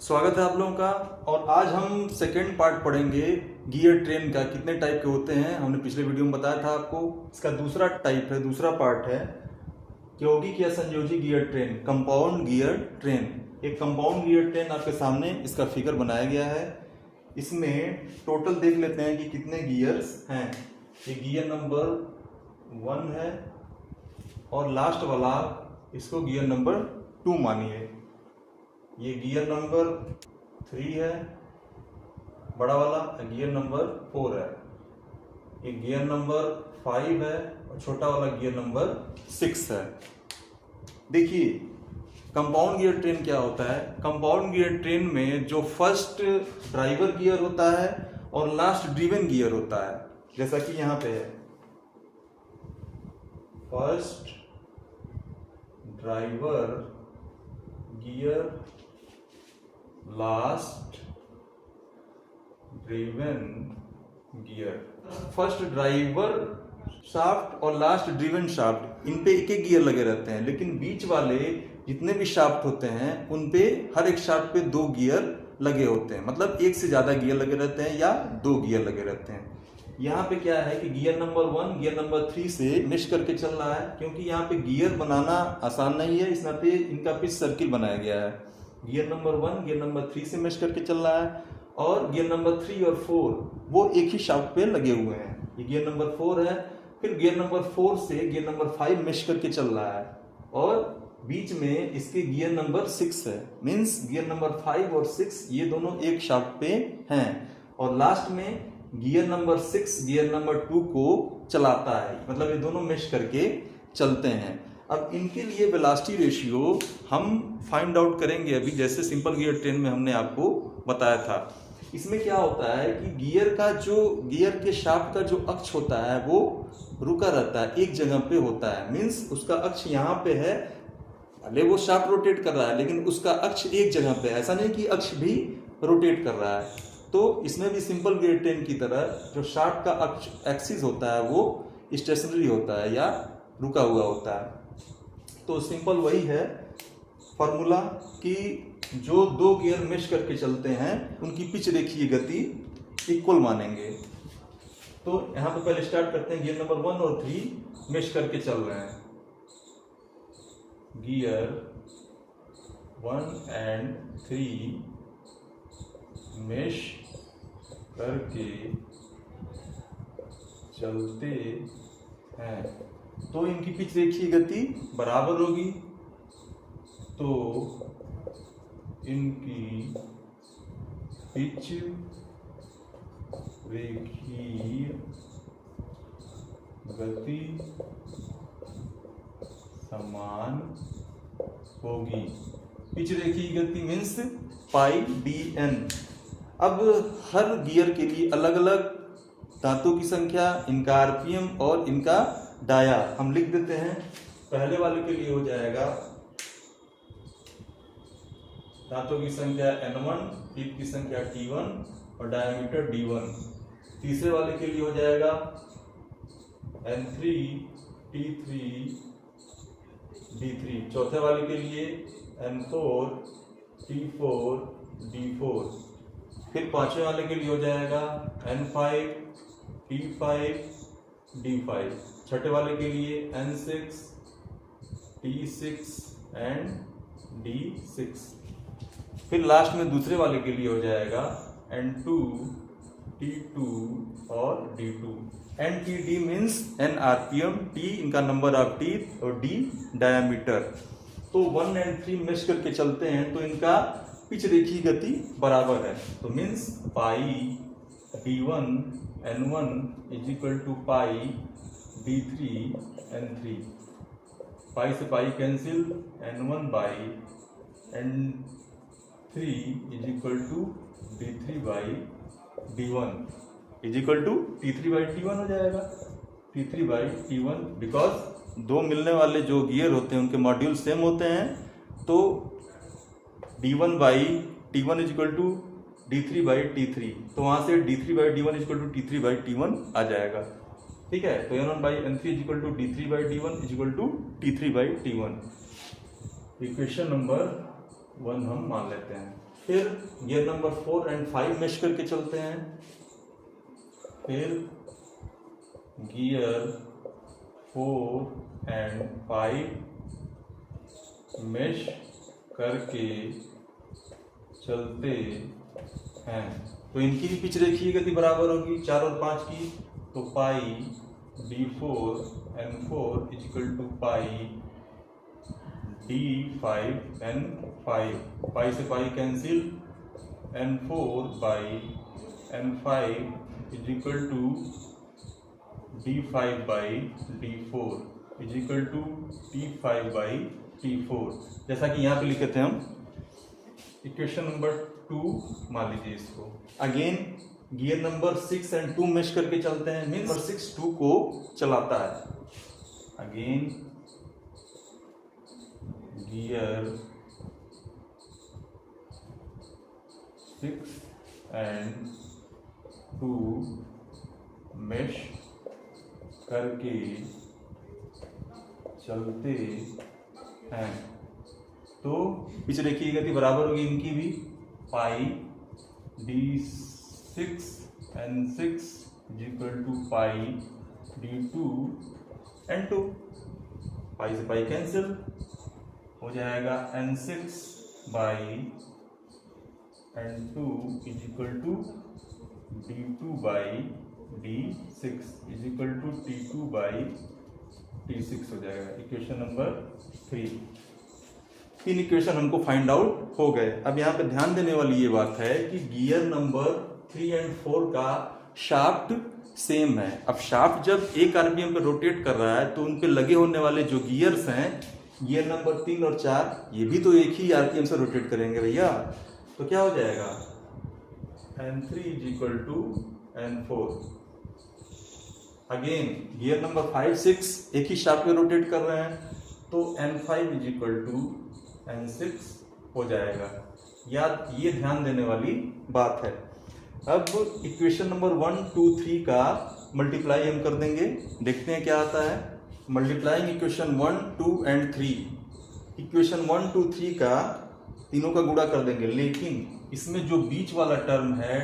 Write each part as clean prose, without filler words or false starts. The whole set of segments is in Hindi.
स्वागत है आप लोगों का। और आज हम सेकेंड पार्ट पढ़ेंगे गियर ट्रेन का। कितने टाइप के होते हैं हमने पिछले वीडियो में बताया था आपको। इसका दूसरा टाइप है, दूसरा पार्ट है यौगिक या संयोजी gear train, compound gear train. एक कंपाउंड गियर ट्रेन आपके सामने इसका फिगर बनाया गया है। इसमें टोटल देख लेते हैं कि कितने गियर्स हैं। ये गियर नंबर 1 है और लास्ट वाला इसको गियर नंबर 2 मानिए। ये गियर नंबर 3 है, बड़ा वाला गियर नंबर 4 है। ये गियर नंबर 5 है और छोटा वाला गियर नंबर 6 है। देखिए कंपाउंड गियर ट्रेन क्या होता है। कंपाउंड गियर ट्रेन में जो फर्स्ट ड्राइवर गियर होता है और लास्ट ड्रिवन गियर होता है, जैसा कि यहां पे है first driver gear, last driven gear. First driver shaft और लास्ट ड्रिवन शाफ्ट, इन पे एक एक गियर लगे रहते हैं, लेकिन बीच वाले जितने भी शाफ्ट होते हैं उन पे हर एक शाफ्ट पे 2 गियर लगे होते हैं। मतलब एक से ज्यादा गियर लगे रहते हैं या 2 गियर लगे रहते हैं। यहाँ पे क्या है कि गियर नंबर 1 गियर नंबर 3 से मिश करके चल रहा है, क्योंकि यहाँ पे गियर बनाना आसान नहीं है, इस नाते इनका पिच सर्किल बनाया गया है। गियर नंबर 1 गियर नंबर 3 से मिश करके चल रहा है और गियर नंबर 3 और 4 वो एक ही शाफ्ट पे लगे हुए हैं। ये गियर नंबर 4 है, फिर गियर नंबर 4 से गियर नंबर 5 मिश करके चल रहा है और बीच में इसके गियर नंबर 6 है। मीन्स गियर नंबर 5 और 6 ये दोनों एक शाफ्ट पे हैं और लास्ट में गियर नंबर 6 गियर नंबर 2 को चलाता है। मतलब ये दोनों मिश करके चलते हैं। अब इनके लिए वेलोसिटी रेशियो हम फाइंड आउट करेंगे अभी, जैसे सिंपल गियर ट्रेन में हमने आपको बताया था। इसमें क्या होता है कि गियर के शाफ्ट का जो अक्ष होता है वो रुका रहता है, एक जगह पे होता है। मीन्स उसका अक्ष यहाँ पे है, भले वो शाफ्ट रोटेट कर रहा है लेकिन उसका अक्ष एक जगह पे है, ऐसा नहीं कि अक्ष भी रोटेट कर रहा है। तो इसमें भी सिंपल गियर ट्रेन की तरह जो शाफ्ट का अक्ष एक्सिस होता है वो स्टेशनरी होता है या रुका हुआ होता है। तो सिंपल वही है फॉर्मूला कि जो 2 गियर मिश करके चलते हैं उनकी पिच रेखीय गति इक्वल मानेंगे। तो यहां पे पहले स्टार्ट करते हैं। गियर नंबर 1 और 3 मिश करके चल रहे हैं। गियर 1 एंड 3 मिश करके चलते हैं तो इनकी पिच रेखीय गति बराबर होगी। तो इनकी पिच रेखीय गति समान होगी। पिच रेखीय गति मीन्स पाई dn। अब हर गियर के लिए अलग अलग दांतों की संख्या, इनका आरपीएम और इनका डाया हम लिख देते हैं। पहले वाले के लिए हो जाएगा दांतों की संख्या n1, टीथ की संख्या t1 और डायमीटर d1। तीसरे वाले के लिए हो जाएगा n3, t3, d3। चौथे वाले के लिए n4, t4, d4। फिर पांचवें वाले के लिए हो जाएगा n5, t5, d5। छठे वाले के लिए n6, t6 एंड d6। फिर लास्ट में दूसरे वाले के लिए हो जाएगा n2, t2 और d2। NTD means n RPM, t इनका नंबर ऑफ टीथ और d डायमीटर। तो 1 एंड 3 मिश करके चलते हैं तो इनका पिच रेखीय गति बराबर है। तो means pi d1 n1 is equal to pi d3 n3। Pi से pi cancel, n1 by n3 is equal to d3 by d1 is equal to t3 by t1 हो जाएगा। t3 बाई t1 बिकॉज 2 मिलने वाले जो गियर होते हैं उनके मॉड्यूल सेम होते हैं। तो d1 by t1 is equal to d3 by t3। तो वहां से d3 by d1 is equal to t3 by t1 आ जाएगा। ठीक है, तो n1 by n3 is equal to d3 by d1 is equal to t3 by t1। Equation number 1 हम मान लेते हैं। फिर गियर नंबर 4 एंड 5 मेश करके चलते हैं, फिर गियर 4 एंड 5 मेश करके चलते हैं। तो इनकी भी पिच रेखीय गति बराबर होगी 4 और 5 की, तो पाई d4 n4 equal to pi d5 n5, pi से pi cancel, n4 by n5 is equal to d5 by d4 is equal to t5 by t4, जैसा कि यहाँ पे लिखे थे हम इक्वेशन नंबर 2 मान लीजिए इसको। Again gear number 6 and 2 mesh करके चलते हैं, मीन्स 6 2 को चलाता है। अगेन गियर 6 एंड 2 मेश करके चलते हैं, तो पिच रेखीय गति बराबर होगी इनकी भी, pi d6 n6 is equal to pi d2 n2, pi से पाई कैंसिल हो जाएगा, n6 by n2 is equal to d2 by d6 is equal to t2 by t6 हो जाएगा। Equation number 3। 3 इक्वेशन हमको फाइंड आउट हो गए। अब यहाँ पे ध्यान देने वाली ये बात है कि गियर नंबर 3 एंड 4 का शाफ्ट सेम है। अब शाफ्ट जब 1 आरपीएम पे रोटेट कर रहा है तो उन पे लगे होने वाले जो गियर्स हैं, गियर नंबर 3 और 4, ये भी तो एक ही आरपीएम से रोटेट करेंगे भैया। तो क्या हो जाएगा, n3 is equal to n4। Again gear number 5 6 एक ही शाफ्ट पे रोटेट कर रहे हैं, तो n5 is equal to n6 हो जाएगा। याद ये ध्यान देने वाली बात है। अब इक्वेशन नंबर 1 2 3 का मल्टीप्लाई हम कर देंगे, देखते हैं क्या आता है। मल्टीप्लाइंग इक्वेशन 1 2 एंड 3, इक्वेशन 1 2 3 का तीनों का गुणा कर देंगे, लेकिन इसमें जो बीच वाला टर्म है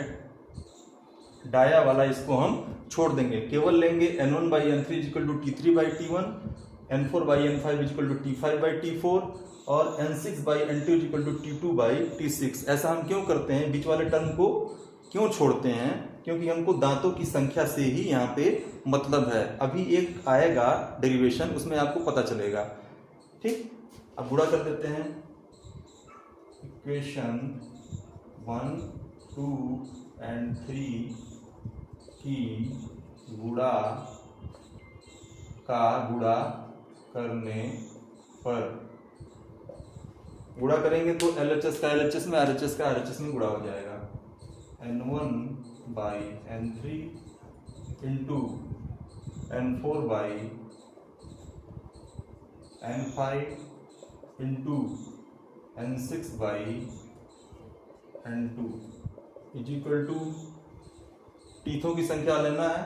डाया वाला, इसको हम छोड़ देंगे, केवल लेंगे n1 by n3 equal to t3 by t1, n4 by n5 equal to t5 by t4 और n6 by n2 equal to t2 by t6। ऐसा हम क्यों करते हैं, बीच वाले टर्म को क्यों छोड़ते हैं, क्योंकि हमको दांतों की संख्या से ही यहाँ पे मतलब है। अभी एक आएगा डेरिवेशन, उसमें आपको पता चलेगा। ठीक, अब गुणा कर देते हैं। इक्वेशन 1 2 एंड 3 की गुणा करने पर, गुणा करेंगे तो LHS का LHS में, RHS का RHS में गुणा हो जाएगा। n1 by n3 into n4 by n5 into n6 by n2 is equal to, टीथों की संख्या लेना है,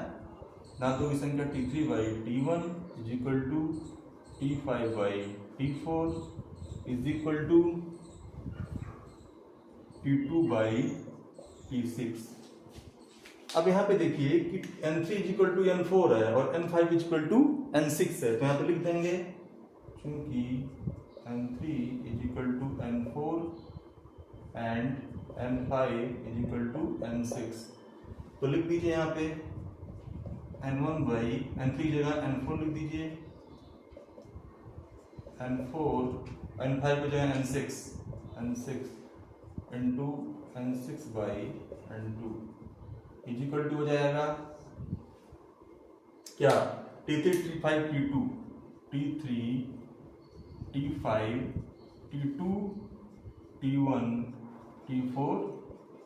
दांतों की संख्या t3 by t1 is equal to t5 by t4 is equal to t2 by t6। अब यहाँ पे देखिए कि n3 is equal to n4 है और n5 is equal to n6 है, तो यहाँ पे लिख देंगे क्योंकि n3 is equal to n4 and n5 is equal to n6, तो लिख दीजिए यहाँ पे n1 बाई n3 जगह n4 लिख दीजिए, n5 की जगह n6 into n6 by n2 is equal to हो जाएगा क्या, t3 t5 t2 t3 t5 t2 t1 t4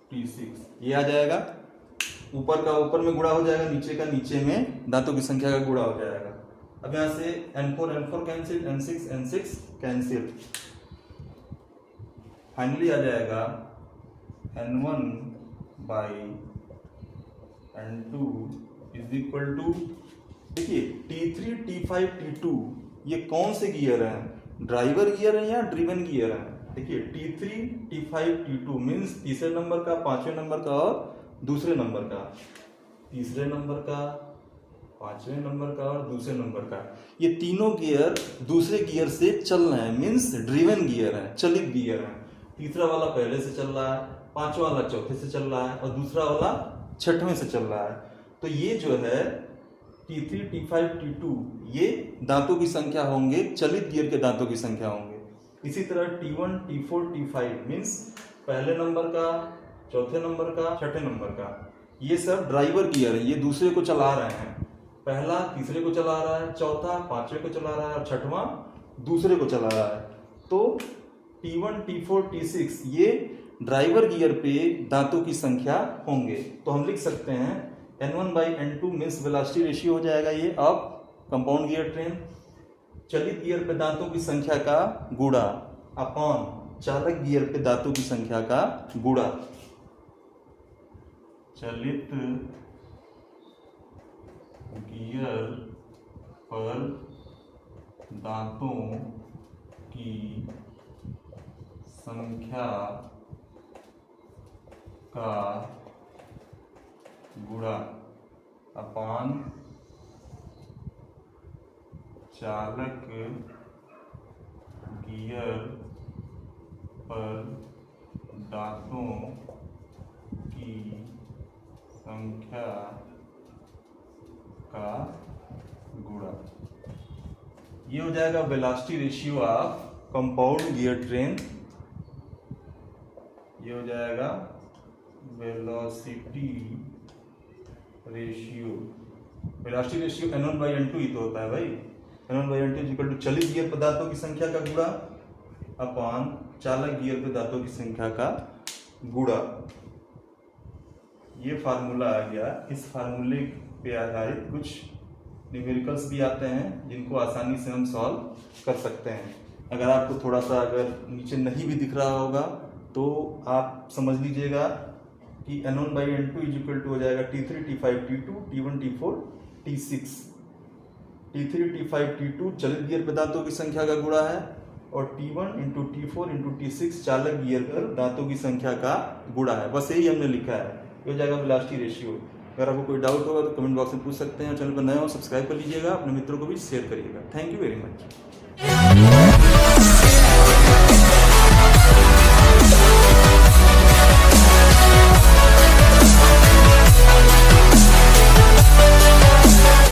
t6, ये आ जाएगा। ऊपर का ऊपर में गुणा हो जाएगा, नीचे का नीचे में, दांतों की संख्या का गुणा हो जाएगा। अब यहां से n4 cancel, n6 cancel, finally आ जाएगा n1 by n2 is equal to, देखिए t3 t5 t2 ये कौन से गियर हैं, ड्राइवर गियर है या ड्रिवन गियर है, देखिए T3, T5, T2 मीन्स तीसरे नंबर का, पांचवें नंबर का और दूसरे नंबर का, तीसरे नंबर का, पांचवें नंबर का और दूसरे नंबर का, ये तीनों गियर दूसरे गियर से चल रहे हैं, मीन्स ड्रिवन गियर है, चलित गियर है। तीसरा वाला पहले से चल रहा है, पांचवा वाला चौथे से चल रहा है और दूसरा वाला छठवें से चल रहा है। तो ये जो है T3, T5, T2 ये दांतों की संख्या होंगे, चलित गियर के दांतों की संख्या होंगे। इसी तरह T1, T4, T5 मीन्स पहले नंबर का, चौथे नंबर का, छठे नंबर का, ये सब ड्राइवर गियर है, ये दूसरे को चला रहे हैं। पहला तीसरे को चला रहा है, चौथा पांचवें को चला रहा है और छठवां दूसरे को चला रहा है। तो T1, T4, T6 ये ड्राइवर गियर पे दांतों की संख्या होंगे। तो हम लिख सकते हैं N1/N2 मीन्स वेलोसिटी रेशियो हो जाएगा ये ऑफ कंपाउंड गियर ट्रेन, चलित गियर पे दांतों की संख्या का गुणा अपॉन चालक गियर पे दांतों की संख्या का गुणा। चलित गियर पर दांतों की संख्या का गुणा अपॉन चालक गियर पर दांतों की संख्या का गुणा। ये हो जाएगा velocity ratio of compound gear train. ये हो जाएगा velocity ratio. Velocity ratio N1/N2 ही तो होता है भाई। N1/N2 इक्वल टू चलित गियर पे दांतों की संख्या का गुणा अपॉन चालक गियर पे दांतों की संख्या का गुणा। ये फार्मूला आ गया। इस फार्मूले पे आधारित कुछ न्यूमेरिकल्स भी आते हैं जिनको आसानी से हम सॉल्व कर सकते हैं। अगर आपको थोड़ा सा अगर नीचे नहीं भी दिख रहा होगा तो आप समझ लीजिएगा कि N1/N2 इक्वल टू हो जाएगा T3, T5, T2, T1, T4, T6। T3, T5, T2 चलित गियर पे दांतों की संख्या का गुणा है और T1 into T4 into T6 चालक गियर पर दांतों की संख्या का गुणा है। बस यही हमने लिखा है। ये हो जाएगा वेलोसिटी रेशियो। अगर आपको कोई डाउट होगा तो कमेंट बॉक्स में पूछ सकते हैं। चैनल पर नए हो सब्सक्राइब कर लीजिएगा, अपने मित्रों को भी शेयर करिएगा। Thank you very much.